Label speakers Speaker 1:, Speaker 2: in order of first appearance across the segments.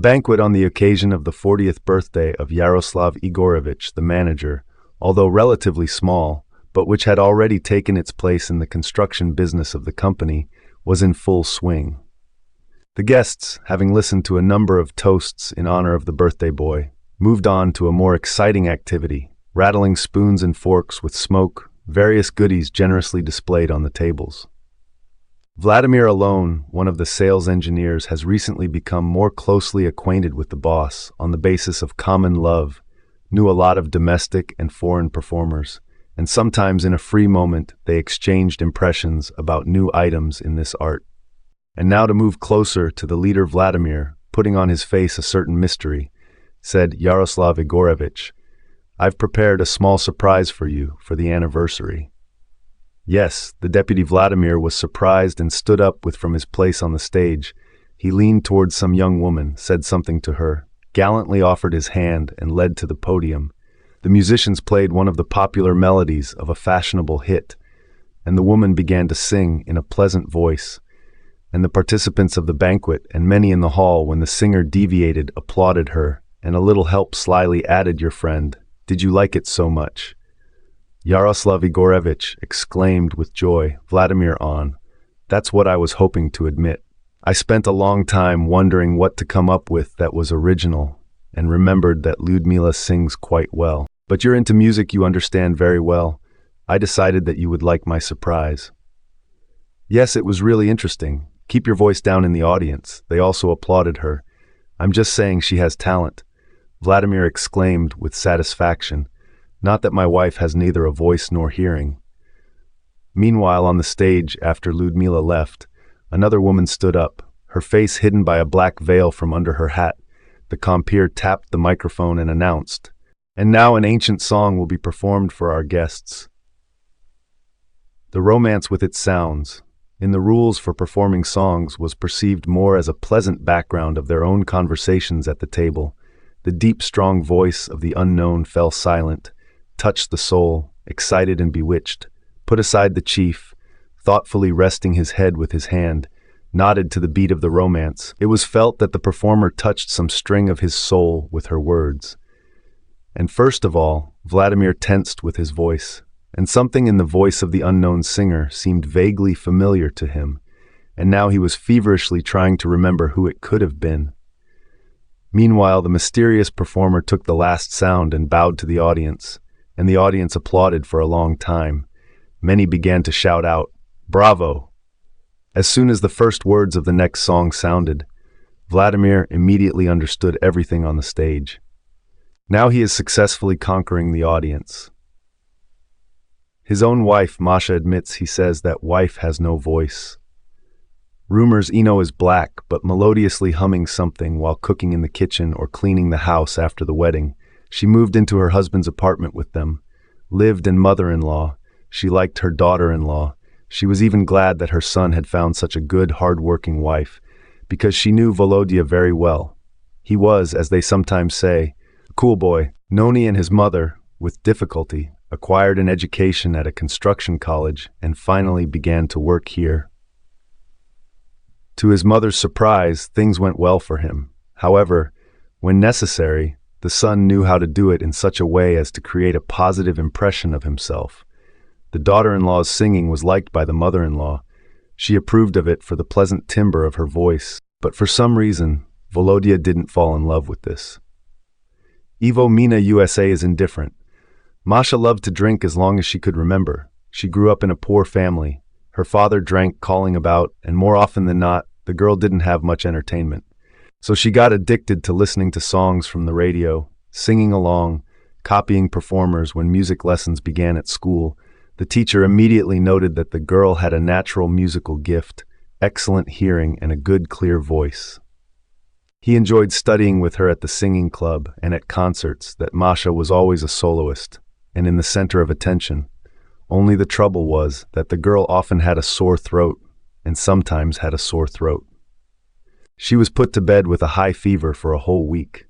Speaker 1: Banquet on the occasion of the 40th birthday of Yaroslav Igorevich, the manager, although relatively small, but which had already taken its place in the construction business of the company, was in full swing. The guests, having listened to a number of toasts in honor of the birthday boy, moved on to a more exciting activity, rattling spoons and forks with smoke, various goodies generously displayed on the tables. Vladimir alone, one of the sales engineers, has recently become more closely acquainted with the boss on the basis of common love, knew a lot of domestic and foreign performers, and sometimes in a free moment they exchanged impressions about new items in this art. And now to move closer to the leader Vladimir, putting on his face a certain mystery, said Yaroslav Igorevich, "I've prepared a small surprise for you for the anniversary." Yes, the deputy Vladimir was surprised and stood up from his place on the stage. He leaned towards some young woman, said something to her, gallantly offered his hand, and led to the podium. The musicians played one of the popular melodies of a fashionable hit, and the woman began to sing in a pleasant voice. And the participants of the banquet and many in the hall, when the singer deviated, applauded her, and a little help slyly added, "Your friend, did you like it so much?" Yaroslav Igorevich exclaimed with joy, "Vladimir on. That's what I was hoping to admit. I spent a long time wondering what to come up with that was original, and remembered that Lyudmila sings quite well. But you're into music, you understand very well. I decided that you would like my surprise." Yes, it was really interesting. Keep your voice down in the audience. They also applauded her. "I'm just saying she has talent," Vladimir exclaimed with satisfaction. "Not that my wife has neither a voice nor hearing." Meanwhile, on the stage, after Lyudmila left, another woman stood up, her face hidden by a black veil from under her hat. The compeer tapped the microphone and announced, "And now an ancient song will be performed for our guests. The romance with its sounds, in the rules for performing songs, was perceived more as a pleasant background of their own conversations at the table. The deep, strong voice of the unknown fell silent, touched the soul, excited and bewitched, put aside the chief, thoughtfully resting his head with his hand, nodded to the beat of the romance. It was felt that the performer touched some string of his soul with her words. And first of all, Vladimir tensed with his voice, and something in the voice of the unknown singer seemed vaguely familiar to him, and now he was feverishly trying to remember who it could have been. Meanwhile, the mysterious performer took the last sound and bowed to the audience, and the audience applauded for a long time. Many began to shout out, "Bravo!" As soon as the first words of the next song sounded, Vladimir immediately understood everything on the stage. Now he is successfully conquering the audience. His own wife, Masha, admits, he says, that wife has no voice. Rumors Eno is black, but melodiously humming something while cooking in the kitchen or cleaning the house after the wedding. She moved into her husband's apartment with them, lived in mother-in-law. She liked her daughter-in-law. She was even glad that her son had found such a good, hard-working wife, because she knew Volodya very well. He was, as they sometimes say, a cool boy. Noni and his mother, with difficulty, acquired an education at a construction college and finally began to work here. To his mother's surprise, things went well for him. However, when necessary, the son knew how to do it in such a way as to create a positive impression of himself. The daughter-in-law's singing was liked by the mother-in-law. She approved of it for the pleasant timbre of her voice, but for some reason, Volodya didn't fall in love with this. Evo Mina USA is indifferent. Masha loved to drink as long as she could remember. She grew up in a poor family. Her father drank calling about, and more often than not, the girl didn't have much entertainment. So she got addicted to listening to songs from the radio, singing along, copying performers. When music lessons began at school, the teacher immediately noted that the girl had a natural musical gift, excellent hearing, and a good, clear voice. He enjoyed studying with her at the singing club and at concerts. That Masha was always a soloist and in the center of attention. Only the trouble was that the girl often had a sore throat and sometimes had a sore throat. She was put to bed with a high fever for a whole week.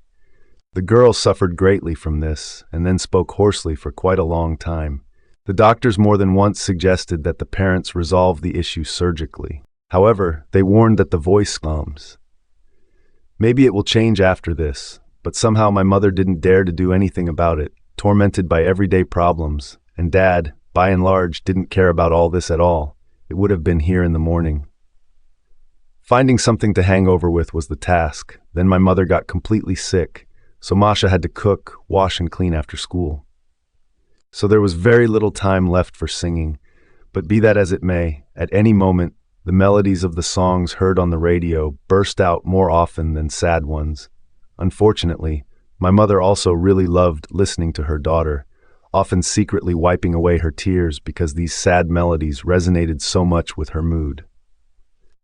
Speaker 1: The girl suffered greatly from this and then spoke hoarsely for quite a long time. The doctors more than once suggested that the parents resolve the issue surgically. However, they warned that the voice comes. Maybe it will change after this, but somehow my mother didn't dare to do anything about it, tormented by everyday problems, and Dad, by and large, didn't care about all this at all. It would have been here in the morning. Finding something to hang over with was the task. Then my mother got completely sick, so Masha had to cook, wash, and clean after school. So there was very little time left for singing, but be that as it may, at any moment, the melodies of the songs heard on the radio burst out more often than sad ones. Unfortunately, my mother also really loved listening to her daughter, often secretly wiping away her tears because these sad melodies resonated so much with her mood.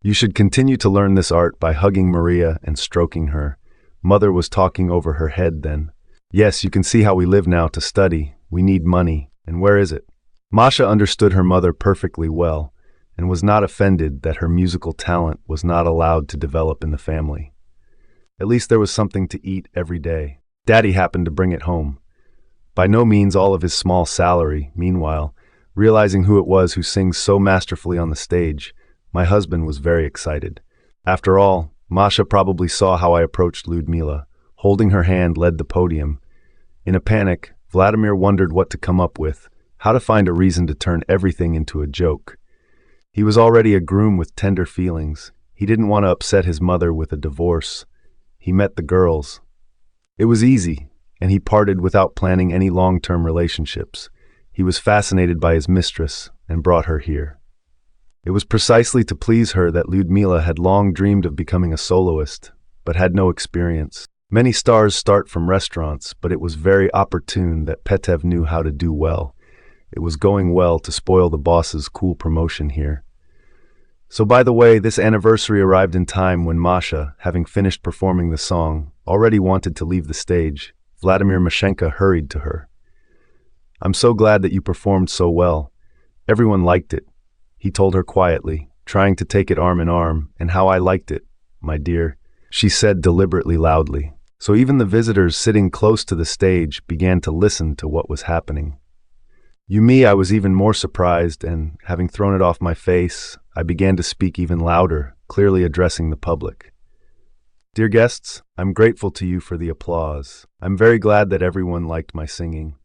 Speaker 1: You should continue to learn this art by hugging Maria and stroking her. Mother was talking over her head then. Yes, you can see how we live now to study. We need money. And where is it? Masha understood her mother perfectly well and was not offended that her musical talent was not allowed to develop in the family. At least there was something to eat every day. Daddy happened to bring it home. By no means all of his small salary, meanwhile, realizing who it was who sings so masterfully on the stage, my husband was very excited. After all, Masha probably saw how I approached Ludmila. Holding her hand led the podium. In a panic, Vladimir wondered what to come up with, how to find a reason to turn everything into a joke. He was already a groom with tender feelings. He didn't want to upset his mother with a divorce. He met the girls. It was easy, and he parted without planning any long-term relationships. He was fascinated by his mistress and brought her here. It was precisely to please her that Ludmila had long dreamed of becoming a soloist, but had no experience. Many stars start from restaurants, but it was very opportune that Petev knew how to do well. It was going well to spoil the boss's cool promotion here. So by the way, this anniversary arrived in time when Masha, having finished performing the song, already wanted to leave the stage. Vladimir Mashenka hurried to her. "I'm so glad that you performed so well. Everyone liked it," he told her quietly, trying to take it arm in arm, "and how I liked it, my dear," she said deliberately loudly. So even the visitors sitting close to the stage began to listen to what was happening. I was even more surprised, and, having thrown it off my face, I began to speak even louder, clearly addressing the public. "Dear guests, I'm grateful to you for the applause. I'm very glad that everyone liked my singing.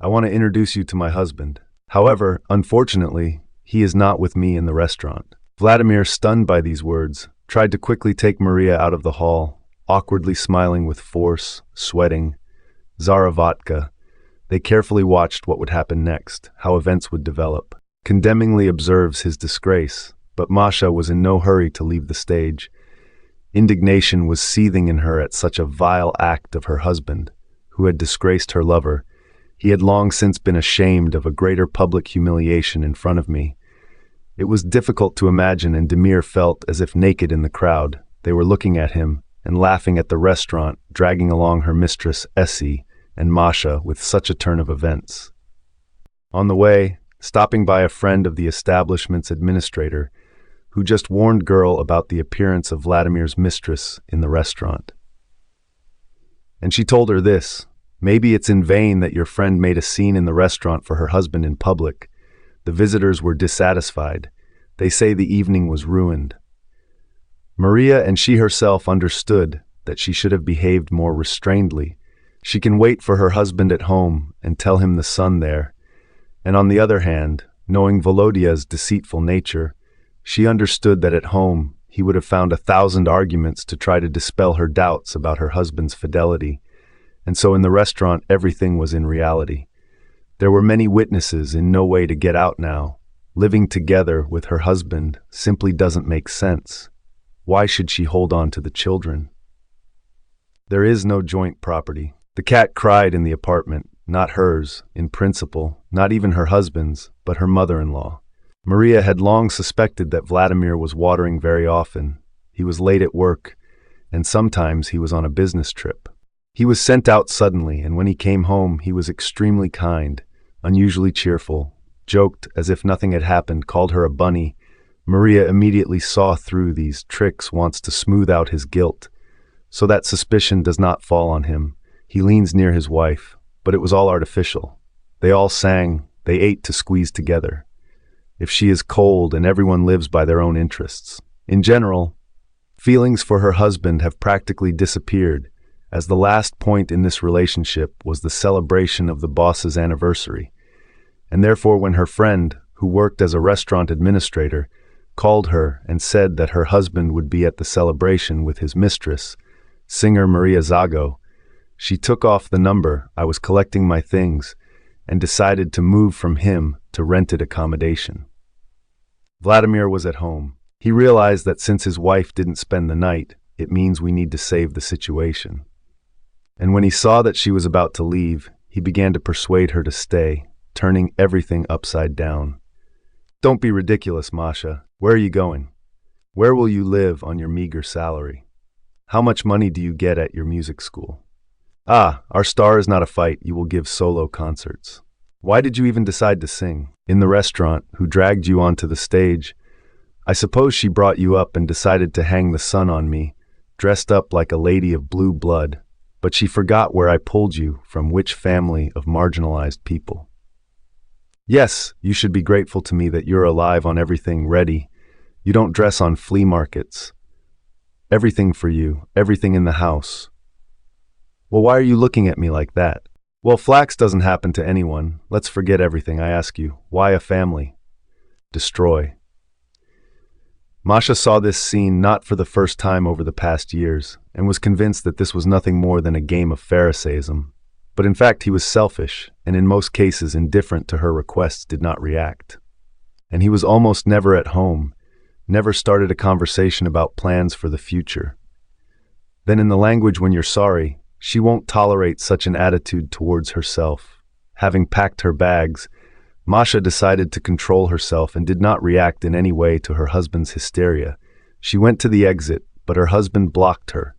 Speaker 1: I want to introduce you to my husband. However, unfortunately, he is not with me in the restaurant." Vladimir, stunned by these words, tried to quickly take Maria out of the hall, awkwardly smiling with force, sweating. Zaravatka. They carefully watched what would happen next, how events would develop. Condemningly observes his disgrace, but Masha was in no hurry to leave the stage. Indignation was seething in her at such a vile act of her husband, who had disgraced her lover. He had long since been ashamed of a greater public humiliation in front of me. It was difficult to imagine, and Demir felt as if naked in the crowd. They were looking at him and laughing at the restaurant, dragging along her mistress, Essie, and Masha with such a turn of events. On the way, stopping by a friend of the establishment's administrator, who just warned girl about the appearance of Vladimir's mistress in the restaurant. And she told her this: "Maybe it's in vain that your friend made a scene in the restaurant for her husband in public. The visitors were dissatisfied. They say the evening was ruined." Maria and she herself understood that she should have behaved more restrainedly. She can wait for her husband at home and tell him the son there. And on the other hand, knowing Volodya's deceitful nature, she understood that at home he would have found 1,000 arguments to try to dispel her doubts about her husband's fidelity. And so in the restaurant, everything was in reality. There were many witnesses, in no way to get out now. Living together with her husband simply doesn't make sense. Why should she hold on to the children? There is no joint property. The cat cried in the apartment, not hers, in principle, not even her husband's, but her mother-in-law. Maria had long suspected that Vladimir was watering very often. He was late at work, and sometimes he was on a business trip. He was sent out suddenly, and when he came home, he was extremely kind, unusually cheerful, joked as if nothing had happened, called her a bunny. Maria immediately saw through these tricks, wants to smooth out his guilt, so that suspicion does not fall on him. He leans near his wife, but it was all artificial. They all sang, they ate to squeeze together. If she is cold and everyone lives by their own interests. In general, Feelings for her husband have practically disappeared, as the last point in this relationship was the celebration of the boss's anniversary. And therefore, when her friend, who worked as a restaurant administrator, called her and said that her husband would be at the celebration with his mistress, singer Maria Zago, she took off the number. I was collecting my things and decided to move from him to rented accommodation. Vladimir was at home. He realized that since his wife didn't spend the night, it means we need to save the situation. And when he saw that she was about to leave, he began to persuade her to stay, turning everything upside down. Don't be ridiculous, Masha. Where are you going? Where will you live on your meager salary? How much money do you get at your music school? Ah, our star is not a fight. You will give solo concerts. Why did you even decide to sing? In the restaurant, who dragged you onto the stage? I suppose she brought you up and decided to hang the sun on me, dressed up like a lady of blue blood, but she forgot where I pulled you from, which family of marginalized people. Yes, you should be grateful to me that you're alive on everything ready. You don't dress on flea markets. Everything for you, everything in the house. Well, why are you looking at me like that? Well, flax doesn't happen to anyone. Let's forget everything. I ask you, why a family? Destroy. Masha saw this scene not for the first time over the past years, and was convinced that this was nothing more than a game of Pharisaism. But in fact, he was selfish, and in most cases indifferent to her requests, did not react. And he was almost never at home, never started a conversation about plans for the future. Then in the language when you're sorry, she won't tolerate such an attitude towards herself. Having packed her bags, Masha decided to control herself and did not react in any way to her husband's hysteria. She went to the exit, but her husband blocked her.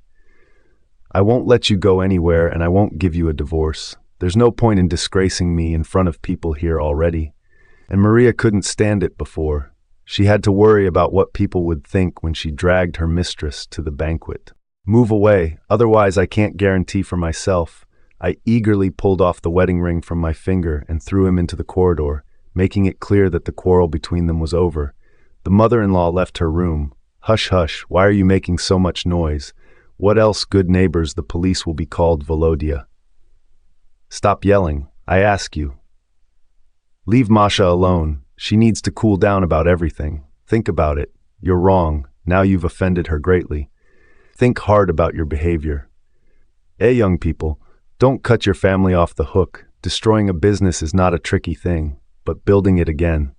Speaker 1: I won't let you go anywhere, and I won't give you a divorce. There's no point in disgracing me in front of people here already. And Maria couldn't stand it before. She had to worry about what people would think when she dragged her mistress to the banquet. Move away, otherwise I can't guarantee for myself. I eagerly pulled off the wedding ring from my finger and threw him into the corridor, making it clear that the quarrel between them was over. The mother-in-law left her room. Hush, hush, why are you making so much noise? What else, good neighbors, the police will be called, Volodya. Stop yelling, I ask you. Leave Masha alone. She needs to cool down about everything. Think about it. You're wrong. Now you've offended her greatly. Think hard about your behavior. Young people, don't cut your family off the hook. Destroying a business is not a tricky thing, but building it again.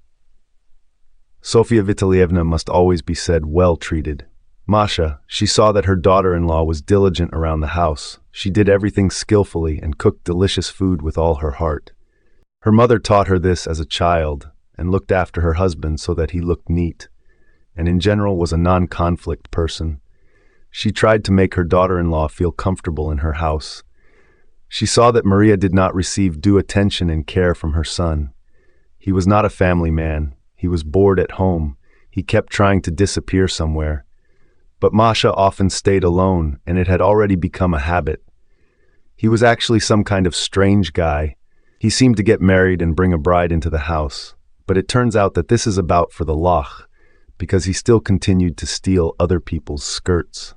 Speaker 1: Sofia Vitalievna must always be said well treated. Masha, she saw that her daughter-in-law was diligent around the house. She did everything skillfully and cooked delicious food with all her heart. Her mother taught her this as a child and looked after her husband so that he looked neat, and in general was a non-conflict person. She tried to make her daughter-in-law feel comfortable in her house. She saw that Maria did not receive due attention and care from her son. He was not a family man. He was bored at home. He kept trying to disappear somewhere. But Masha often stayed alone, and it had already become a habit. He was actually some kind of strange guy. He seemed to get married and bring a bride into the house. But it turns out that this is about for the loch, because he still continued to steal other people's skirts.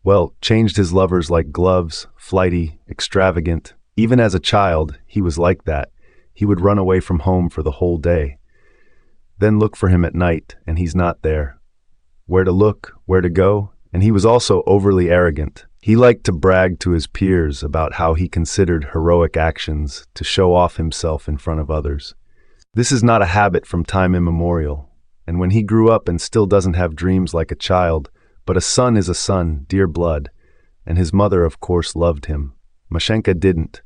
Speaker 1: Well, changed his lovers like gloves, flighty, extravagant. Even as a child, he was like that. He would run away from home for the whole day. Then look for him at night, and he's not there. Where to look, where to go, and he was also overly arrogant. He liked to brag to his peers about how he considered heroic actions to show off himself in front of others. This is not a habit from time immemorial, and when he grew up and still doesn't have dreams like a child, but a son is a son, dear blood, and his mother, of course, loved him. Mashenka didn't.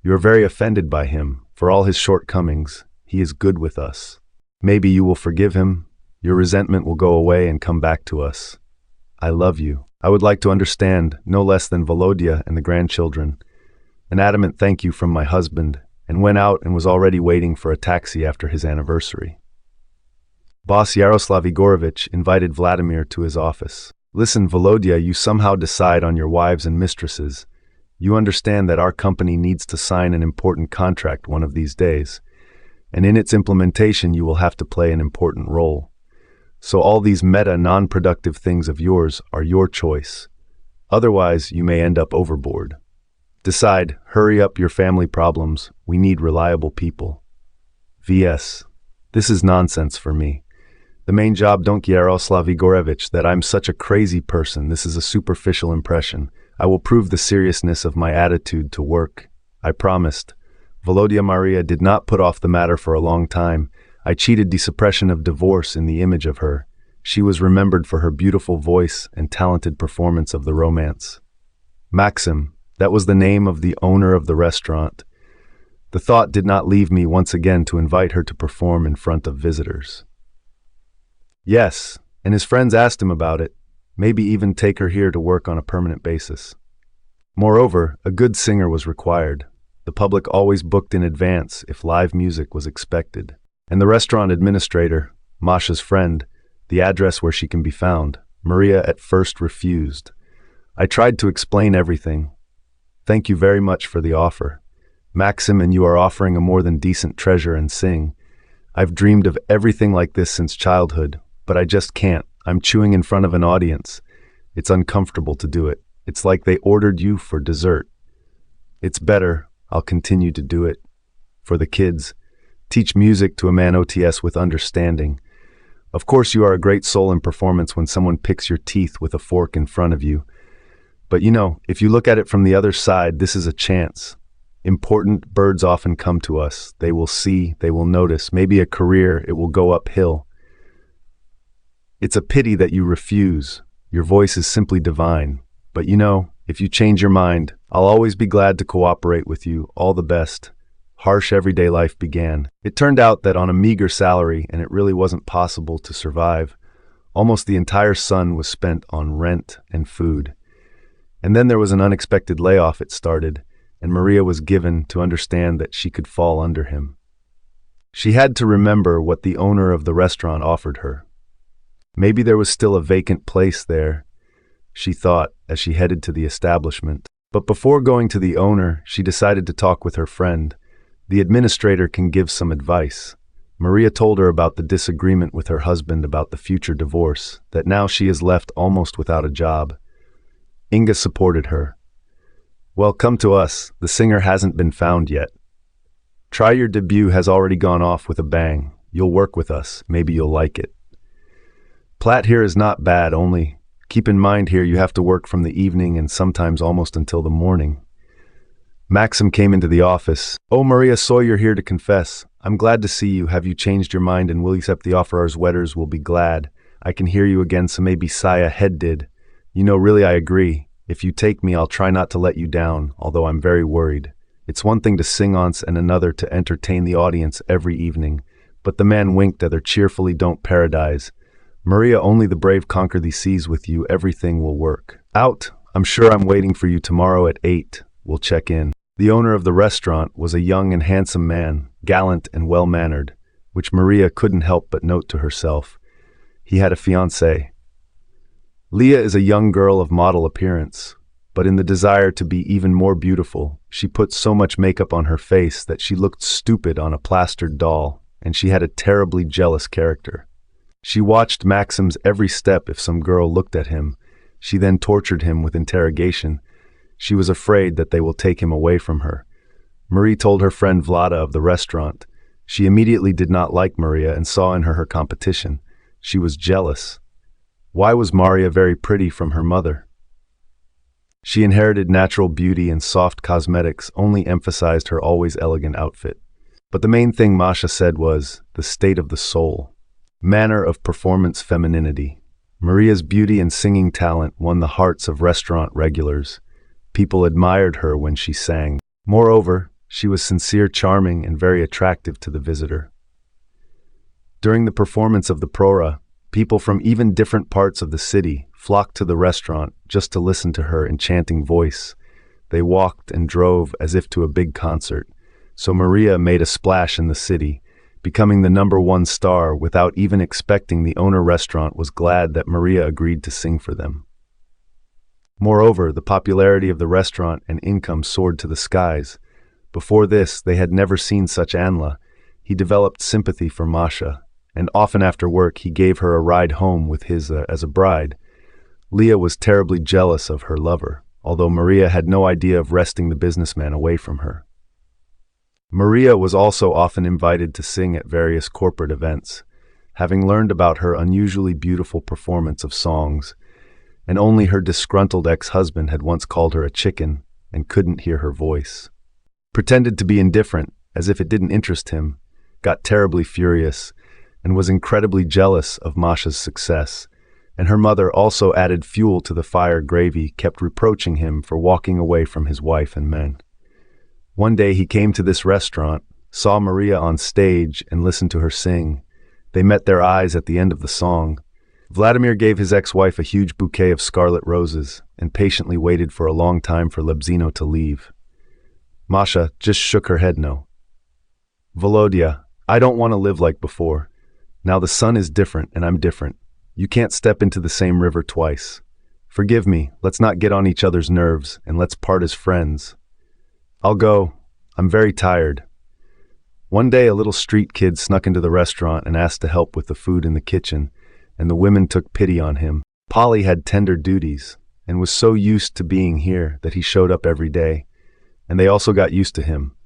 Speaker 1: You are very offended by him. For all his shortcomings, he is good with us. Maybe you will forgive him. Your resentment will go away and come back to us. I love you. I would like to understand, no less than Volodya and the grandchildren. An adamant thank you from my husband, and went out and was already waiting for a taxi after his anniversary. Boss Yaroslav Igorevich invited Vladimir to his office. Listen, Volodya, you somehow decide on your wives and mistresses. You understand that our company needs to sign an important contract one of these days, and in its implementation you will have to play an important role. So all these meta, non-productive things of yours are your choice. Otherwise, you may end up overboard. Decide, hurry up your family problems. We need reliable people. VS. This is nonsense for me. The main job don't Yaroslav Igorevich that I'm such a crazy person. This is a superficial impression. I will prove the seriousness of my attitude to work. I promised. Volodya Maria did not put off the matter for a long time. I cheated the suppression of divorce in the image of her. She was remembered for her beautiful voice and talented performance of the romance. Maxim, that was the name of the owner of the restaurant. The thought did not leave me once again to invite her to perform in front of visitors. Yes, and his friends asked him about it, maybe even take her here to work on a permanent basis. Moreover, a good singer was required. The public always booked in advance if live music was expected. And the restaurant administrator, Masha's friend, the address where she can be found, Maria at first refused. I tried to explain everything. Thank you very much for the offer. Maxim and you are offering a more than decent treasure and sing. I've dreamed of everything like this since childhood, but I just can't. I'm chewing in front of an audience. It's uncomfortable to do it. It's like they ordered you for dessert. It's better. I'll continue to do it. For the kids. Teach music to a man OTS with understanding. Of course you are a great soul in performance when someone picks your teeth with a fork in front of you. But you know, if you look at it from the other side, this is a chance. Important birds often come to us. They will see, they will notice. Maybe a career, it will go uphill. It's a pity that you refuse. Your voice is simply divine. But you know, if you change your mind, I'll always be glad to cooperate with you. All the best. Harsh everyday life began. It turned out that on a meager salary, and it really wasn't possible to survive, almost the entire sum was spent on rent and food. And then there was an unexpected layoff it started, and Maria was given to understand that she could fall under him. She had to remember what the owner of the restaurant offered her. Maybe there was still a vacant place there, she thought as she headed to the establishment. But before going to the owner, she decided to talk with her friend. The administrator can give some advice. Maria told her about the disagreement with her husband about the future divorce, that now she is left almost without a job. Inga supported her. Well, come to us. The singer hasn't been found yet. Try your debut has already gone off with a bang. You'll work with us. Maybe you'll like it. Plat here is not bad, only keep in mind here you have to work from the evening and sometimes almost until the morning. Maxim came into the office. Oh, Maria, saw you're here to confess. I'm glad to see you. Have you changed your mind and will you accept the offer? Our wedders will be glad. I can hear you again, so maybe Saya head did. You know, really, I agree. If you take me, I'll try not to let you down, although I'm very worried. It's one thing to sing once and another to entertain the audience every evening. But the man winked at her cheerfully. Don't paradise. Maria, only the brave conquer the seas. With you, everything will work out. I'm sure I'm waiting for you tomorrow at 8. We'll check in. The owner of the restaurant was a young and handsome man, gallant and well-mannered, which Maria couldn't help but note to herself. He had a fiancée. Leah is a young girl of model appearance, but in the desire to be even more beautiful, she put so much makeup on her face that she looked stupid on a plastered doll, and she had a terribly jealous character. She watched Maxim's every step. If some girl looked at him, she then tortured him with interrogation. She was afraid that they will take him away from her. Marie told her friend Vlada of the restaurant. She immediately did not like Maria and saw in her her competition. She was jealous. Why was Maria very pretty from her mother? She inherited natural beauty and soft cosmetics only emphasized her always elegant outfit. But the main thing Masha said was the state of the soul. Manner of performance femininity. Maria's beauty and singing talent won the hearts of restaurant regulars. People admired her when she sang. Moreover, she was sincere, charming, and very attractive to the visitor. During the performance of the prora, people from even different parts of the city flocked to the restaurant just to listen to her enchanting voice. They walked and drove as if to a big concert. So Maria made a splash in the city, becoming the #1 star without even expecting. The owner restaurant was glad that Maria agreed to sing for them. Moreover, the popularity of the restaurant and income soared to the skies. Before this, they had never seen such Anla. He developed sympathy for Masha, and often after work he gave her a ride home with his as a bride. Leah was terribly jealous of her lover, although Maria had no idea of wresting the businessman away from her. Maria was also often invited to sing at various corporate events, having learned about her unusually beautiful performance of songs, and only her disgruntled ex-husband had once called her a chicken and couldn't hear her voice. Pretended to be indifferent, as if it didn't interest him, got terribly furious, and was incredibly jealous of Masha's success, and her mother also added fuel to the fire. Gravy kept reproaching him for walking away from his wife and men. One day he came to this restaurant, saw Maria on stage, and listened to her sing. They met their eyes at the end of the song. Vladimir gave his ex-wife a huge bouquet of scarlet roses and patiently waited for a long time for Lebzino to leave. Masha just shook her head no. Volodya, I don't want to live like before. Now the sun is different and I'm different. You can't step into the same river twice. Forgive me, let's not get on each other's nerves and let's part as friends. I'll go. I'm very tired. One day a little street kid snuck into the restaurant and asked to help with the food in the kitchen, and the women took pity on him. Polly had tender duties and was so used to being here that he showed up every day, and they also got used to him.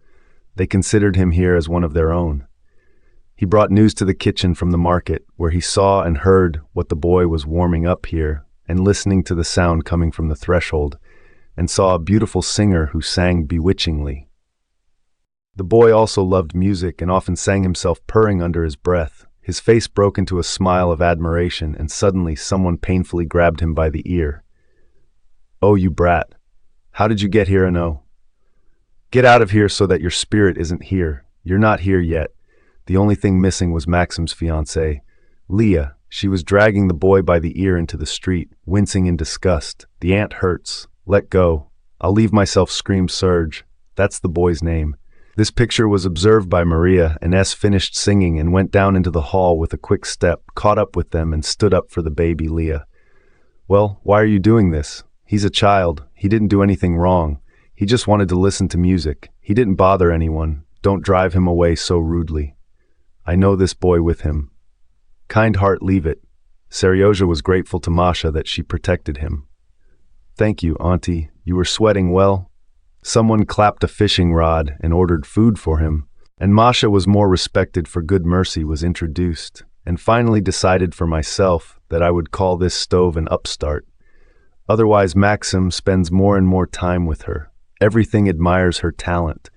Speaker 1: They considered him here as one of their own. He brought news to the kitchen from the market, where he saw and heard what the boy was warming up here and listening to the sound coming from the threshold, and saw a beautiful singer who sang bewitchingly. The boy also loved music and often sang himself purring under his breath. His face broke into a smile of admiration, and suddenly someone painfully grabbed him by the ear. "Oh, you brat. How did you get here, Ano? Get out of here so that your spirit isn't here. You're not here yet." The only thing missing was Maxim's fiancée, Leah. She was dragging the boy by the ear into the street, wincing in disgust. "The ant hurts. Let go. I'll leave myself," screamed Serge. That's the boy's name. This picture was observed by Maria, and S finished singing and went down into the hall with a quick step, caught up with them and stood up for the baby Leah. "Well, why are you doing this? He's a child. He didn't do anything wrong. He just wanted to listen to music. He didn't bother anyone. Don't drive him away so rudely. I know this boy with him. Kind heart, leave it." Seryozha was grateful to Masha that she protected him. "Thank you, Auntie. You were sweating well." Someone clapped a fishing rod and ordered food for him, and Masha was more respected for good mercy was introduced, and finally decided for myself that I would call this stove an upstart. Otherwise Maxim spends more and more time with her. Everything admires her talent.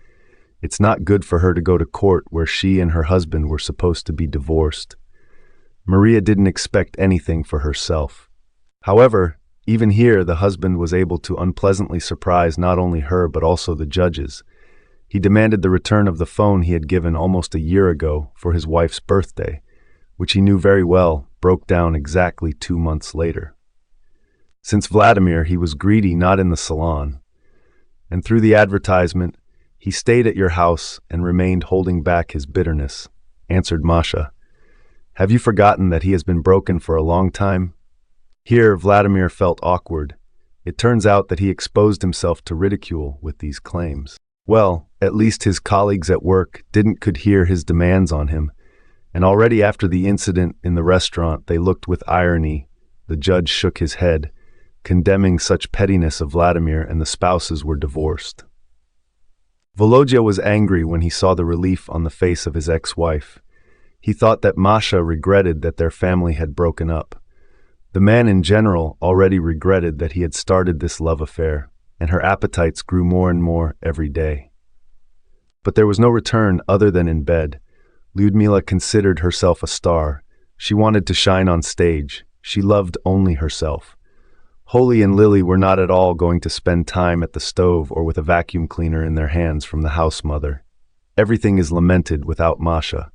Speaker 1: It's not good for her to go to court where she and her husband were supposed to be divorced. Maria didn't expect anything for herself. However, even here the husband was able to unpleasantly surprise not only her but also the judges. He demanded the return of the phone he had given almost a year ago for his wife's birthday, which he knew very well broke down exactly 2 months later. Since Vladimir, he was greedy not in the salon, and through the advertisement, "He stayed at your house and remained holding back his bitterness," answered Masha. "Have you forgotten that he has been broken for a long time?" Here Vladimir felt awkward. It turns out that he exposed himself to ridicule with these claims. Well, at least his colleagues at work could hear his demands on him, and already after the incident in the restaurant they looked with irony. The judge shook his head, condemning such pettiness of Vladimir, and the spouses were divorced. Volodya was angry when he saw the relief on the face of his ex-wife. He thought that Masha regretted that their family had broken up. The man in general already regretted that he had started this love affair, and her appetites grew more and more every day. But there was no return other than in bed. Lyudmila considered herself a star. She wanted to shine on stage. She loved only herself. Holly and Lily were not at all going to spend time at the stove or with a vacuum cleaner in their hands from the house mother. Everything is lamented without Masha.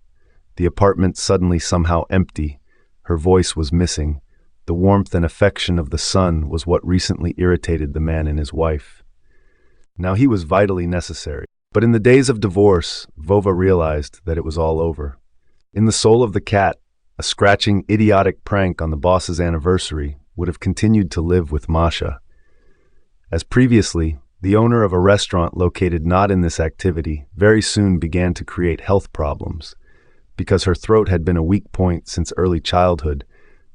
Speaker 1: The apartment suddenly somehow empty. Her voice was missing. The warmth and affection of the son was what recently irritated the man and his wife. Now he was vitally necessary. But in the days of divorce, Vova realized that it was all over. In the soul of the cat, a scratching, idiotic prank on the boss's anniversary would have continued to live with Masha. As previously, the owner of a restaurant located not in this activity very soon began to create health problems. because her throat had been a weak point since early childhood,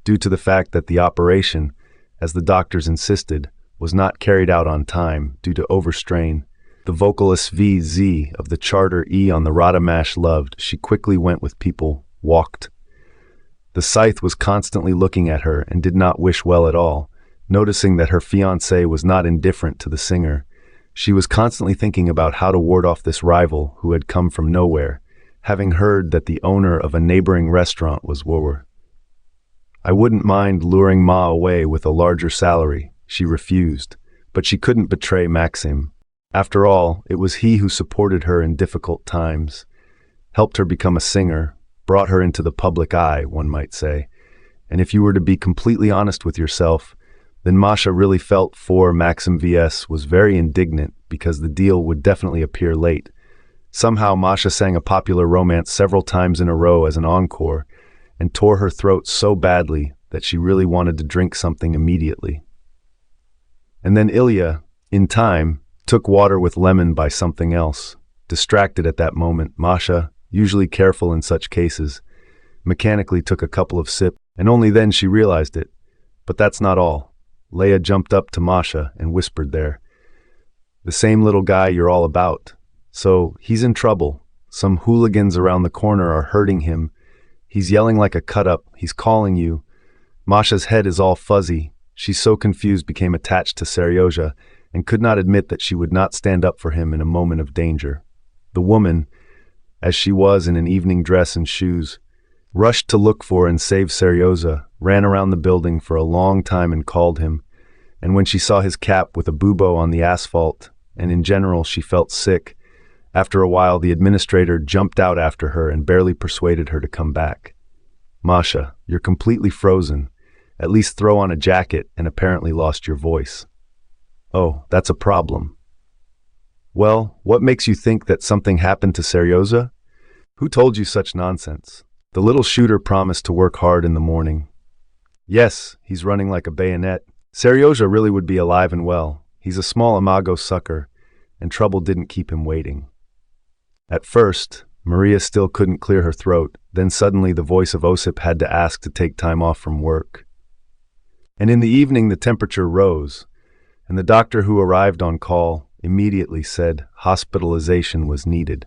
Speaker 1: due to the fact that the operation, as the doctors insisted, was not carried out on time due to overstrain. The vocalist VZ of the Charter E on the Radamash loved, she quickly went with people, walked. The scythe was constantly looking at her and did not wish well at all, noticing that her fiancé was not indifferent to the singer. She was constantly thinking about how to ward off this rival who had come from nowhere, having heard that the owner of a neighboring restaurant was Wower. I wouldn't mind luring Ma away with a larger salary, she refused, but she couldn't betray Maxim. After all, it was he who supported her in difficult times, helped her become a singer, brought her into the public eye, one might say. And if you were to be completely honest with yourself, then Masha really felt for Maxim VS was very indignant because the deal would definitely appear late. Somehow Masha sang a popular romance several times in a row as an encore and tore her throat so badly that she really wanted to drink something immediately. And then Ilya, in time, took water with lemon by something else. Distracted at that moment, Masha, usually careful in such cases, mechanically took a couple of sips, and only then she realized it. But that's not all. Leia jumped up to Masha and whispered there, "The same little guy you're all about. So, he's in trouble. Some hooligans around the corner are hurting him. He's yelling like a cut-up. He's calling you." Masha's head is all fuzzy. She so confused became attached to Seryozha and could not admit that she would not stand up for him in a moment of danger. The woman, as she was in an evening dress and shoes, rushed to look for and save Seryozha, ran around the building for a long time and called him, and when she saw his cap with a bubo on the asphalt, and in general she felt sick, after a while the administrator jumped out after her and barely persuaded her to come back. "Masha, you're completely frozen. At least throw on a jacket and apparently lost your voice." "Oh, that's a problem." "Well, what makes you think that something happened to Seryozha? Who told you such nonsense? The little shooter promised to work hard in the morning." "Yes, he's running like a bayonet. Seryozha really would be alive and well. He's a small imago sucker, and trouble didn't keep him waiting." At first, Maria still couldn't clear her throat, then suddenly the voice of Osip had to ask to take time off from work. And in the evening the temperature rose, and the doctor who arrived on call immediately said hospitalization was needed.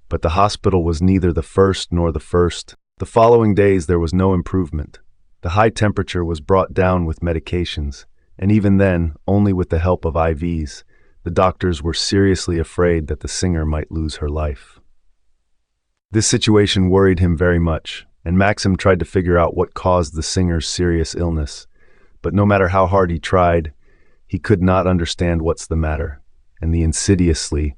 Speaker 1: But the hospital was neither the first nor the first. The following days there was no improvement. The high temperature was brought down with medications, and even then, only with the help of IVs. The doctors were seriously afraid that the singer might lose her life. This situation worried him very much, and Maxim tried to figure out what caused the singer's serious illness. But no matter how hard he tried, he could not understand what's the matter, and the insidiously,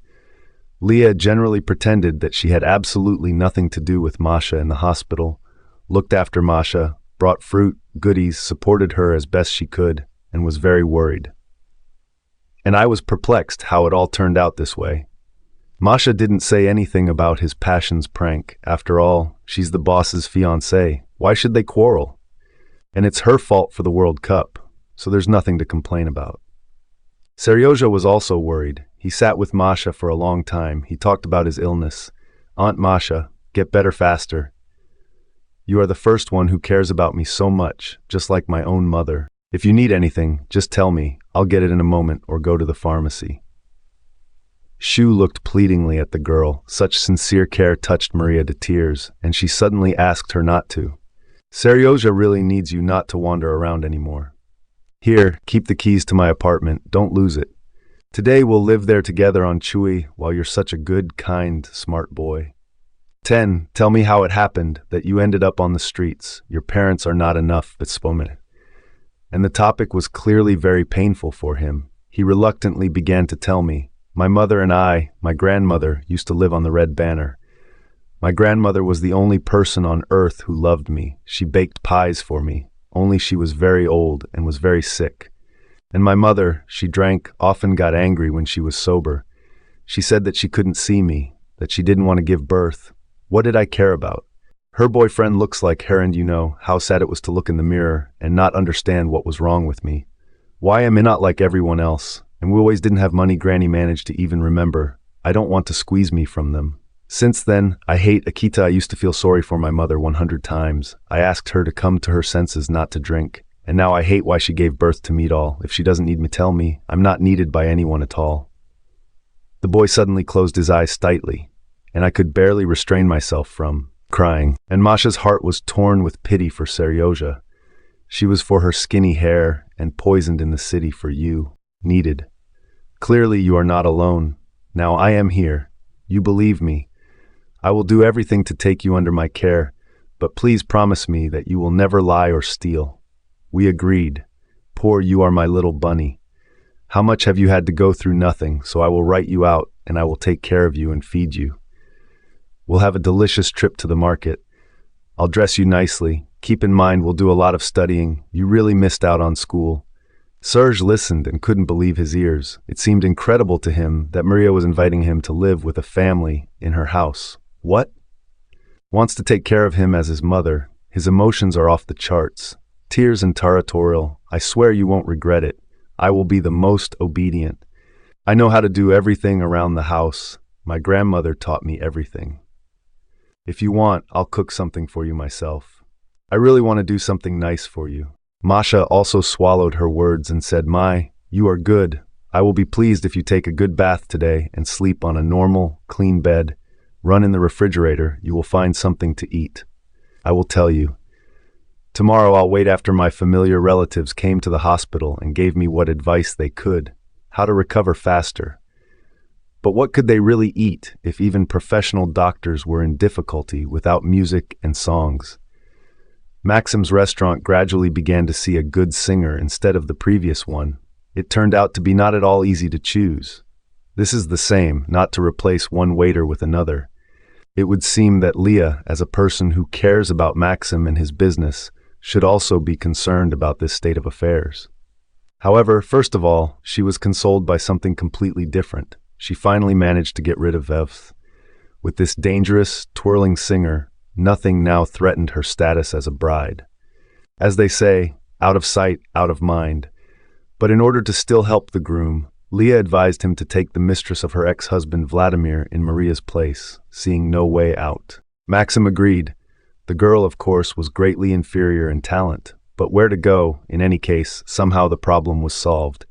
Speaker 1: Leah generally pretended that she had absolutely nothing to do with Masha in the hospital, looked after Masha, brought fruit, goodies, supported her as best she could, and was very worried. And I was perplexed how it all turned out this way. Masha didn't say anything about his passion's prank. After all, she's the boss's fiancée. Why should they quarrel? And it's her fault for the World Cup, so there's nothing to complain about. Seryozha was also worried. He sat with Masha for a long time. He talked about his illness. "Aunt Masha, get better faster. You are the first one who cares about me so much, just like my own mother. If you need anything, just tell me. I'll get it in a moment or go to the pharmacy." Shu looked pleadingly at the girl. Such sincere care touched Maria to tears, and she suddenly asked her not to. "Seryozha really needs you not to wander around anymore. Here, keep the keys to my apartment. Don't lose it. Today we'll live there together on Chui while you're such a good, kind, smart boy. 10. Tell me how it happened that you ended up on the streets. Your parents are not enough, Vitspomen." And the topic was clearly very painful for him. He reluctantly began to tell me, "My mother and my grandmother, used to live on the Red Banner. My grandmother was the only person on earth who loved me. She baked pies for me, only she was very old and was very sick. And my mother, she drank, often got angry when she was sober. She said that she couldn't see me, that she didn't want to give birth. What did I care about? Her boyfriend looks like her, and you know how sad it was to look in the mirror and not understand what was wrong with me. Why am I not like everyone else? And we always didn't have money Granny managed to even remember. I don't want to squeeze me from them. Since then, I hate Akita. I used to feel sorry for my mother 100 times. I asked her to come to her senses, not to drink. And now I hate why she gave birth to me all. If she doesn't need me, tell me. I'm not needed by anyone at all. The boy suddenly closed his eyes tightly, and I could barely restrain myself from crying. And Masha's heart was torn with pity for Seryozha. She was for her skinny hair and poisoned in the city for you, needed. Clearly you are not alone. Now I am here. You believe me. I will do everything to take you under my care, but please promise me that you will never lie or steal. We agreed. Poor you are my little bunny. How much have you had to go through? Nothing, so I will write you out and I will take care of you and feed you. We'll have a delicious trip to the market. I'll dress you nicely. Keep in mind we'll do a lot of studying. You really missed out on school. Serge listened and couldn't believe his ears. It seemed incredible to him that Maria was inviting him to live with a family in her house. What? Wants to take care of him as his mother. His emotions are off the charts. Tears and territorial. I swear you won't regret it. I will be the most obedient. I know how to do everything around the house. My grandmother taught me everything. If you want, I'll cook something for you myself. I really want to do something nice for you. Masha also swallowed her words and said, you are good. I will be pleased if you take a good bath today and sleep on a normal, clean bed. Run in the refrigerator. You will find something to eat. I will tell you. Tomorrow I'll wait after my familiar relatives came to the hospital and gave me what advice they could, how to recover faster. But what could they really eat if even professional doctors were in difficulty without music and songs? Maxim's restaurant gradually began to see a good singer instead of the previous one. It turned out to be not at all easy to choose. This is the same, not to replace one waiter with another. It would seem that Leah, as a person who cares about Maxim and his business, should also be concerned about this state of affairs. However, first of all, she was consoled by something completely different. She finally managed to get rid of Evth. With this dangerous, twirling singer, nothing now threatened her status as a bride. As they say, out of sight, out of mind. But in order to still help the groom, Leah advised him to take the mistress of her ex-husband Vladimir in Maria's place, seeing no way out. Maxim agreed. The girl, of course, was greatly inferior in talent, but where to go, in any case, somehow the problem was solved.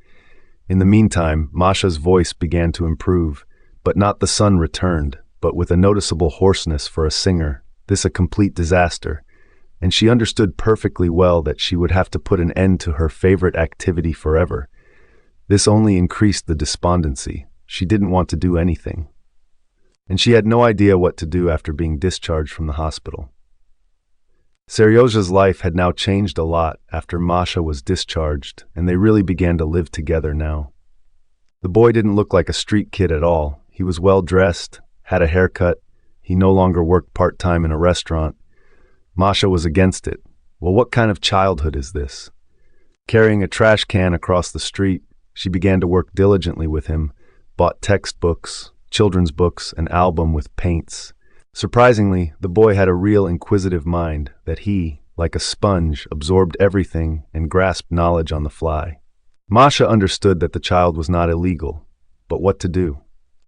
Speaker 1: In the meantime, Masha's voice began to improve, but not the sun returned, but with a noticeable hoarseness for a singer, this a complete disaster, and she understood perfectly well that she would have to put an end to her favorite activity forever. This only increased the despondency. She didn't want to do anything. And she had no idea what to do after being discharged from the hospital. Seryozha's life had now changed a lot after Masha was discharged, and they really began to live together now. The boy didn't look like a street kid at all. He was well dressed, had a haircut. He no longer worked part-time in a restaurant. Masha was against it. Well, what kind of childhood is this? Carrying a trash can across the street, she began to work diligently with him, bought textbooks, children's books, an album with paints. Surprisingly, the boy had a real inquisitive mind that he, like a sponge, absorbed everything and grasped knowledge on the fly. Masha understood that the child was not illegal, but what to do?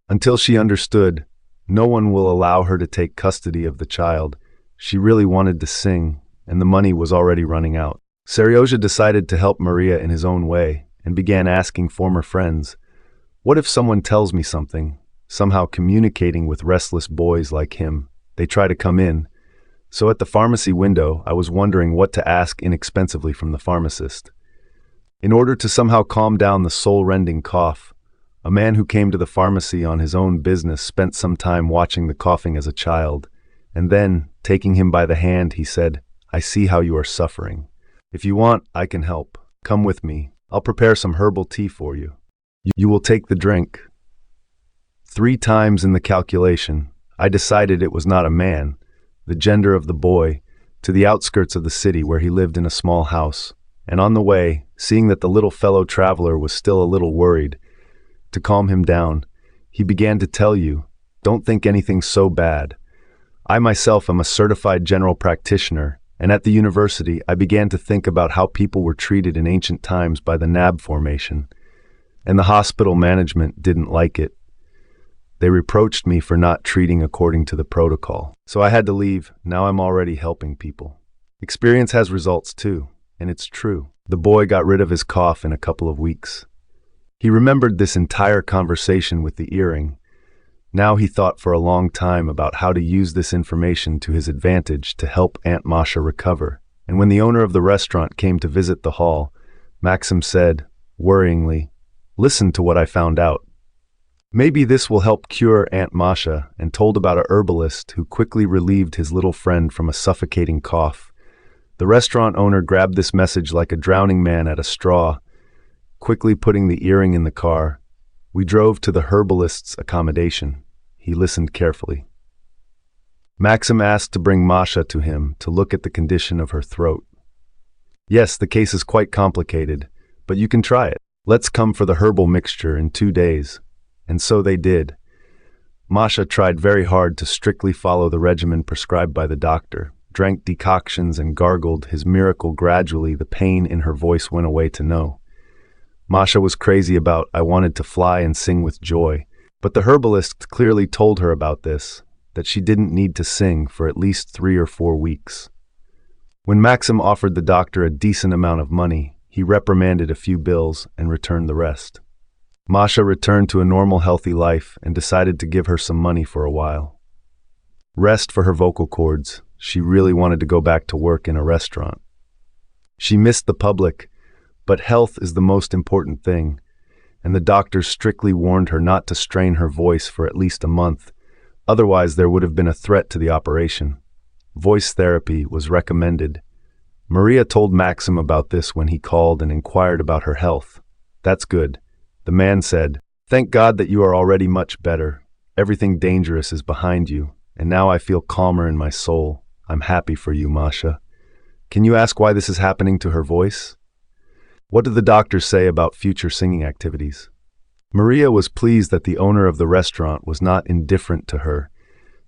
Speaker 1: Until she understood, no one will allow her to take custody of the child. She really wanted to sing, and the money was already running out. Seryozha decided to help Maria in his own way and began asking former friends, what if someone tells me something? Somehow communicating with restless boys like him. They try to come in. So at the pharmacy window, I was wondering what to ask inexpensively from the pharmacist. In order to somehow calm down the soul-rending cough, a man who came to the pharmacy on his own business spent some time watching the coughing as a child, and then, taking him by the hand, he said, I see how you are suffering. If you want, I can help. Come with me. I'll prepare some herbal tea for you. You will take the drink. 3 times in the calculation, I decided it was not a man, the gender of the boy, to the outskirts of the city where he lived in a small house, and on the way, seeing that the little fellow traveler was still a little worried, to calm him down, he began to tell you, don't think anything so bad. I myself am a certified general practitioner, and at the university I began to think about how people were treated in ancient times by the Nab formation, and the hospital management didn't like it. They reproached me for not treating according to the protocol. So I had to leave. Now I'm already helping people. Experience has results too, and it's true. The boy got rid of his cough in a couple of weeks. He remembered this entire conversation with the earring. Now he thought for a long time about how to use this information to his advantage to help Aunt Masha recover. And when the owner of the restaurant came to visit the hall, Maxim said, worryingly, "Listen to what I found out. Maybe this will help cure Aunt Masha," and told about a herbalist who quickly relieved his little friend from a suffocating cough. The restaurant owner grabbed this message like a drowning man at a straw, quickly putting the earring in the car. We drove to the herbalist's accommodation. He listened carefully. Maxim asked to bring Masha to him to look at the condition of her throat. "Yes, the case is quite complicated, but you can try it. Let's come for the herbal mixture in 2 days." And so they did. Masha tried very hard to strictly follow the regimen prescribed by the doctor, drank decoctions and gargled his miracle. Gradually, the pain in her voice went away to no. Masha was crazy about "I wanted to fly and sing with joy," but the herbalist clearly told her about this, that she didn't need to sing for at least 3 or 4 weeks. When Maxim offered the doctor a decent amount of money, he reprimanded a few bills and returned the rest. Masha returned to a normal, healthy life and decided to give her some money for a while. Rest for her vocal cords. She really wanted to go back to work in a restaurant. She missed the public, but health is the most important thing, and the doctors strictly warned her not to strain her voice for at least a month, otherwise there would have been a threat to the operation. Voice therapy was recommended. Maria told Maxim about this when he called and inquired about her health. "That's good." The man said, "Thank God that you are already much better. Everything dangerous is behind you, and now I feel calmer in my soul. I'm happy for you, Masha." Can you ask why this is happening to her voice? What did the doctors say about future singing activities? Maria was pleased that the owner of the restaurant was not indifferent to her,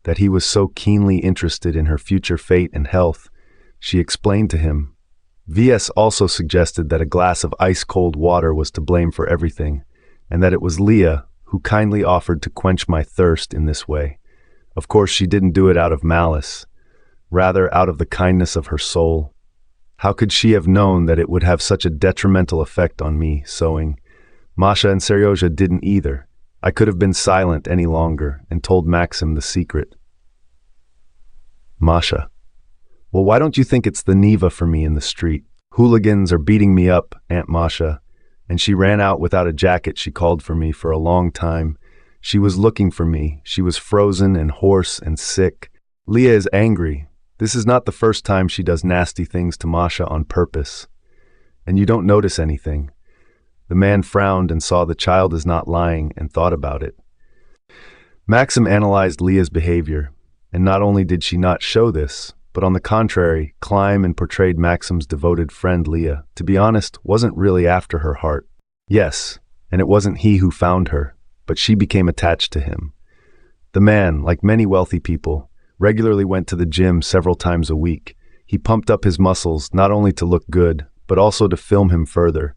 Speaker 1: that he was so keenly interested in her future fate and health. She explained to him. VS also suggested that a glass of ice-cold water was to blame for everything, and that it was Leah who kindly offered to quench my thirst in this way. Of course, she didn't do it out of malice, rather out of the kindness of her soul. How could she have known that it would have such a detrimental effect on me, sewing? Masha and Seryozha didn't either. I could have been silent any longer and told Maxim the secret. Masha: "Well, why don't you think it's the Neva for me in the street? Hooligans are beating me up, Aunt Masha." And she ran out without a jacket. She called for me for a long time. She was looking for me. She was frozen and hoarse and sick. Leah is angry. This is not the first time she does nasty things to Masha on purpose. And you don't notice anything. The man frowned and saw the child is not lying and thought about it. Maxim analyzed Leah's behavior, and not only did she not show this, but on the contrary, climb and portrayed Maxim's devoted friend Leah, to be honest, wasn't really after her heart. Yes, and it wasn't he who found her, but she became attached to him. The man, like many wealthy people, regularly went to the gym several times a week. He pumped up his muscles not only to look good, but also to film him further.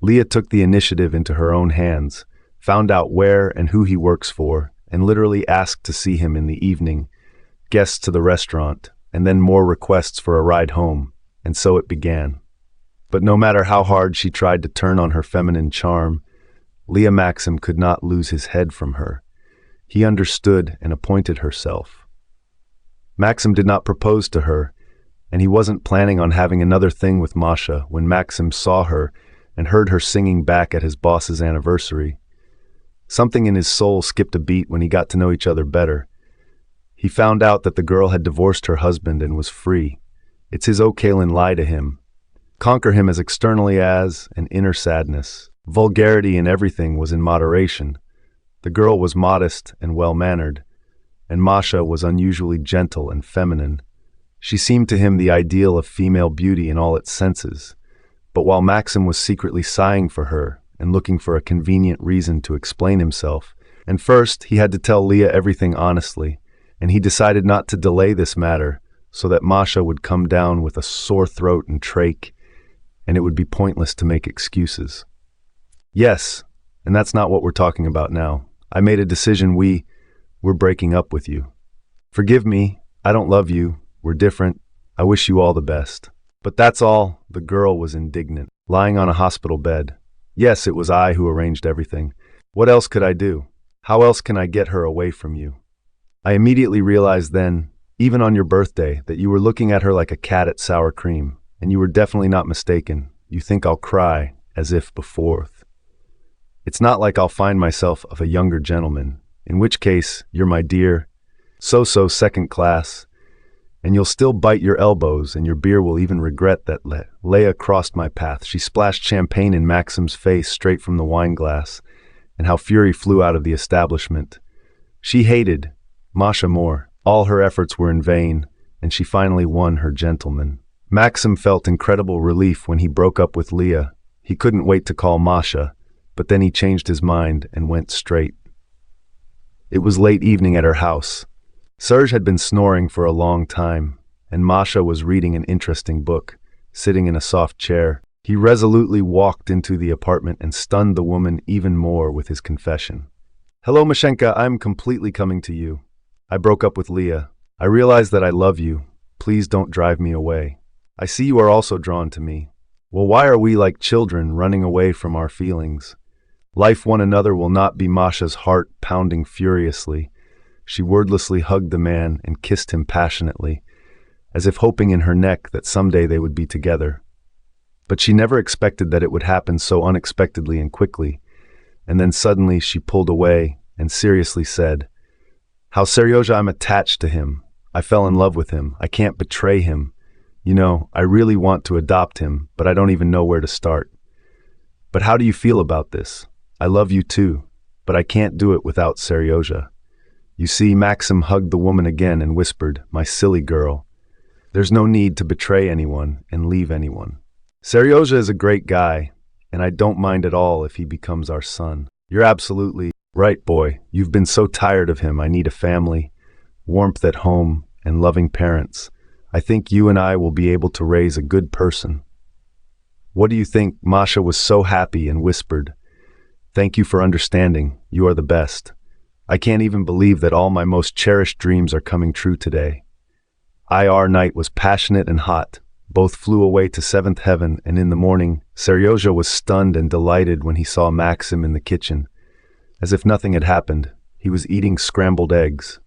Speaker 1: Leah took the initiative into her own hands, found out where and who he works for, and literally asked to see him in the evening, guests to the restaurant, and then more requests for a ride home, and so it began. But no matter how hard she tried to turn on her feminine charm, Leah Maxim could not lose his head from her. He understood and appointed herself. Maxim did not propose to her, and he wasn't planning on having another thing with Masha when Maxim saw her and heard her singing back at his boss's anniversary. Something in his soul skipped a beat when he got to know each other better. He found out that the girl had divorced her husband and was free. It's his O'Kalin lie to him. Conquer him as externally as an inner sadness. Vulgarity in everything was in moderation. The girl was modest and well-mannered, and Masha was unusually gentle and feminine. She seemed to him the ideal of female beauty in all its senses. But while Maxim was secretly sighing for her and looking for a convenient reason to explain himself, and first he had to tell Leah everything honestly, and he decided not to delay this matter so that Masha would come down with a sore throat and trach, and it would be pointless to make excuses. Yes, and that's not what we're talking about now. I made a decision. We're breaking up with you. Forgive me, I don't love you. We're different. I wish you all the best. But that's all. The girl was indignant, lying on a hospital bed. Yes, it was I who arranged everything. What else could I do? How else can I get her away from you? I immediately realized then, even on your birthday, that you were looking at her like a cat at sour cream, and you were definitely not mistaken. You think I'll cry, as if before. It's not like I'll find myself of a younger gentleman, in which case you're my dear, so second class, and you'll still bite your elbows, and your beer will even regret that Leia crossed my path. She splashed champagne in Maxim's face straight from the wine glass, and how fury flew out of the establishment. She hated Masha more. All her efforts were in vain, and she finally won her gentleman. Maxim felt incredible relief when he broke up with Leah. He couldn't wait to call Masha, but then he changed his mind and went straight. It was late evening at her house. Serge had been snoring for a long time, and Masha was reading an interesting book, sitting in a soft chair. He resolutely walked into the apartment and stunned the woman even more with his confession. "Hello, Mashenka, I'm completely coming to you. I broke up with Leah. I realize that I love you. Please don't drive me away. I see you are also drawn to me. Well, why are we like children running away from our feelings? Life one another will not be." Masha's heart pounding furiously. She wordlessly hugged the man and kissed him passionately, as if hoping in her neck that someday they would be together. But she never expected that it would happen so unexpectedly and quickly, and then suddenly she pulled away and seriously said, "How, Seryoja, I'm attached to him. I fell in love with him. I can't betray him. You know, I really want to adopt him, but I don't even know where to start. But how do you feel about this? I love you too, but I can't do it without Seryoja." You see, Maxim hugged the woman again and whispered, "My silly girl, there's no need to betray anyone and leave anyone. Seryoja is a great guy, and I don't mind at all if he becomes our son. You're absolutely right, boy. You've been so tired of him. I need a family, warmth at home, and loving parents. I think you and I will be able to raise a good person. What do you think?" Masha was so happy and whispered, "Thank you for understanding. You are the best. I can't even believe that all my most cherished dreams are coming true today." Our night was passionate and hot. Both flew away to seventh heaven, and in the morning, Seryoja was stunned and delighted when he saw Maxim in the kitchen. As if nothing had happened, he was eating scrambled eggs.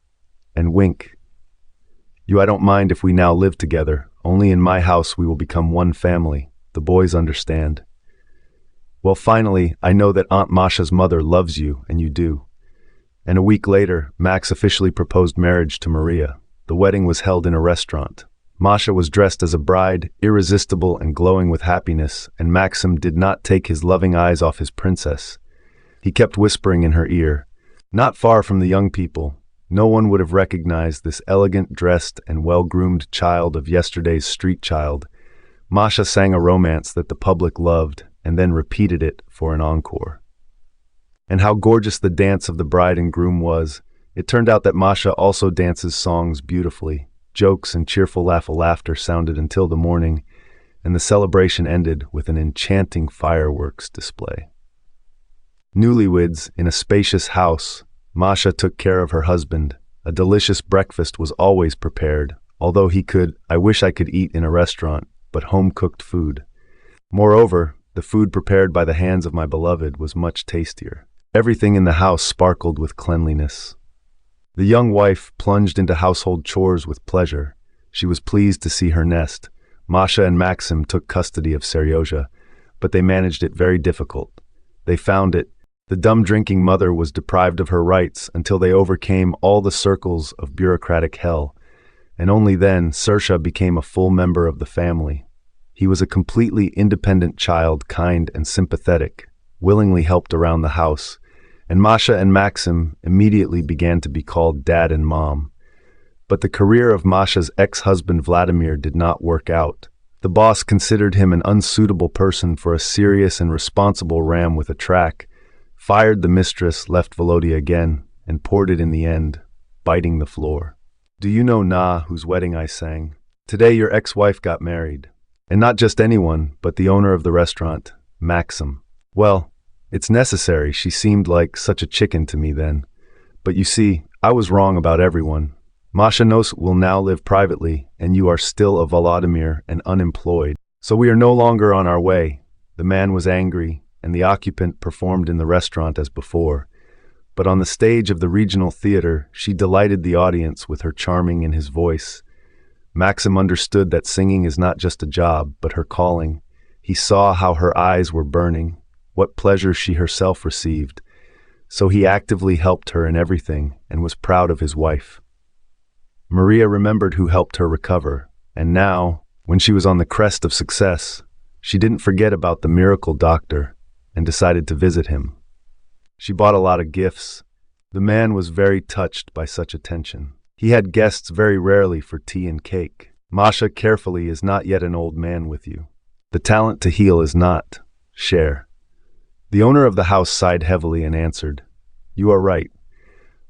Speaker 1: And wink. "I don't mind if we now live together. Only in my house we will become one family. The boys understand. Well, finally, I know that Aunt Masha's mother loves you, and you do." And a week later, Max officially proposed marriage to Maria. The wedding was held in a restaurant. Masha was dressed as a bride, irresistible and glowing with happiness, and Maxim did not take his loving eyes off his princess. He kept whispering in her ear. Not far from the young people, no one would have recognized this elegant, dressed, and well-groomed child of yesterday's street child. Masha sang a romance that the public loved, and then repeated it for an encore. And how gorgeous the dance of the bride and groom was. It turned out that Masha also dances songs beautifully. Jokes and cheerful laughter sounded until the morning, and the celebration ended with an enchanting fireworks display. Newlyweds in a spacious house, Masha took care of her husband. A delicious breakfast was always prepared, although I wish I could eat in a restaurant, but home-cooked food. Moreover, the food prepared by the hands of my beloved was much tastier. Everything in the house sparkled with cleanliness. The young wife plunged into household chores with pleasure. She was pleased to see her nest. Masha and Maxim took custody of Seryoja, but they managed it very difficult. They found it. The dumb drinking mother was deprived of her rights until they overcame all the circles of bureaucratic hell, and only then Sarsha became a full member of the family. He was a completely independent child, kind and sympathetic, willingly helped around the house, and Masha and Maxim immediately began to be called Dad and Mom. But the career of Masha's ex-husband Vladimir did not work out. The boss considered him an unsuitable person for a serious and responsible ram with a track, fired the mistress, left Volodya again, and poured it in the end, biting the floor. "Do you know Na, whose wedding I sang? Today your ex-wife got married. And not just anyone, but the owner of the restaurant, Maxim. Well, It's necessary. She seemed like such a chicken to me then. But you see, I was wrong about everyone. Masha Nos will now live privately, and you are still a Vladimir and unemployed. So we are no longer on our way. The man was angry, and the occupant performed in the restaurant as before. But on the stage of the regional theater, she delighted the audience with her charming in his voice. Maxim understood that singing is not just a job, but her calling. He saw how her eyes were burning, what pleasure she herself received. So he actively helped her in everything and was proud of his wife. Maria remembered who helped her recover, and now, when she was on the crest of success, she didn't forget about the miracle doctor and decided to visit him. She bought a lot of gifts. The man was very touched by such attention. He had guests very rarely for tea and cake. Masha carefully is not yet an old man with you. The talent to heal is not. Share. The owner of the house sighed heavily and answered, "You are right.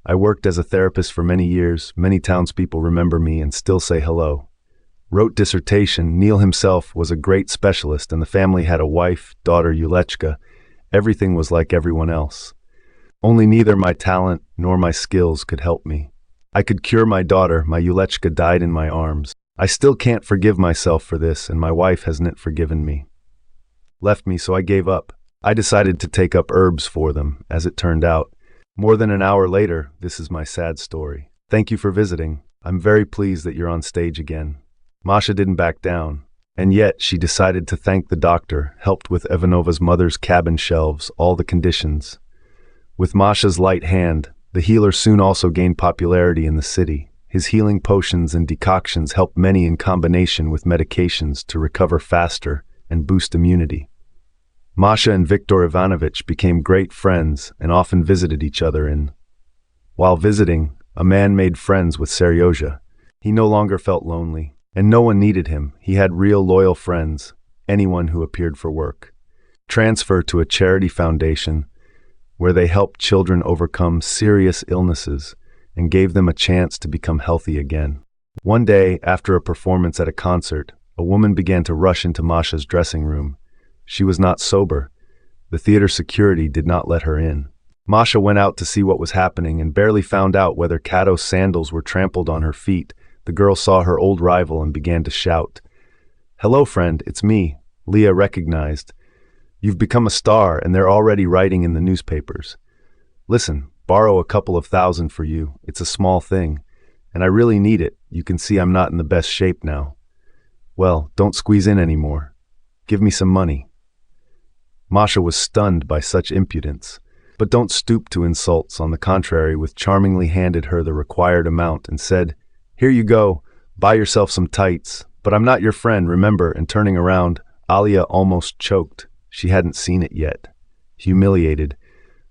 Speaker 1: I worked as a therapist for many years. Many townspeople remember me and still say hello." Wrote dissertation. Neil himself was a great specialist, and the family had a wife, daughter Yulechka. Everything was like everyone else. Only neither my talent nor my skills could help me. I could cure my daughter. My Yulechka died in my arms. I still can't forgive myself for this, and my wife hasn't forgiven me. Left me, so I gave up. I decided to take up herbs for them, as it turned out. More than an hour later, this is my sad story. Thank you for visiting. I'm very pleased that you're on stage again. Masha didn't back down, and yet she decided to thank the doctor, helped with Ivanova's mother's cabin shelves, all the conditions. With Masha's light hand, the healer soon also gained popularity in the city. His healing potions and decoctions helped many in combination with medications to recover faster and boost immunity. Masha and Viktor Ivanovich became great friends and often visited each other While visiting, a man made friends with Seryozha. He no longer felt lonely, and no one needed him. He had real loyal friends, anyone who appeared for work. Transfer to a charity foundation where they helped children overcome serious illnesses and gave them a chance to become healthy again. One day, after a performance at a concert, a woman began to rush into Masha's dressing room. She was not sober. The theater security did not let her in. Masha went out to see what was happening and barely found out whether Kato's sandals were trampled on her feet. The girl saw her old rival and began to shout. "Hello, friend, it's me," Leah recognized. "You've become a star, and they're already writing in the newspapers. Listen, borrow a couple of thousand for you. It's a small thing, and I really need it. You can see I'm not in the best shape now." "Well, don't squeeze in anymore. Give me some money." Masha was stunned by such impudence, but don't stoop to insults. On the contrary, charmingly handed her the required amount and said, "Here you go, buy yourself some tights, but I'm not your friend, remember." And turning around, Alia almost choked. She hadn't seen it yet. Humiliated,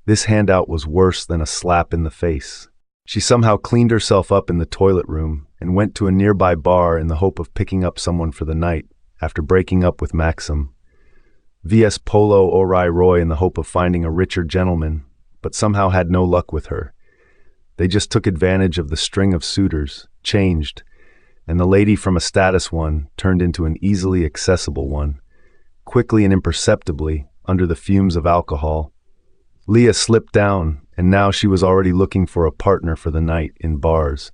Speaker 1: this handout was worse than a slap in the face. She somehow cleaned herself up in the toilet room and went to a nearby bar in the hope of picking up someone for the night after breaking up with Maxim. V.S. Polo Orai Roy in the hope of finding a richer gentleman, but somehow had no luck with her. They just took advantage of the string of suitors, changed, and the lady from a status one turned into an easily accessible one. Quickly and imperceptibly, under the fumes of alcohol, Leah slipped down, and now she was already looking for a partner for the night in bars.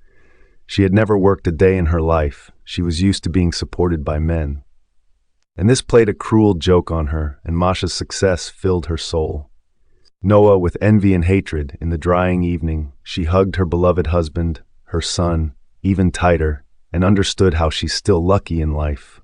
Speaker 1: She had never worked a day in her life. She was used to being supported by men. And this played a cruel joke on her, and Masha's success filled her soul. Noah, with envy and hatred, in the drying evening, she hugged her beloved husband, her son, even tighter, and understood how she's still lucky in life.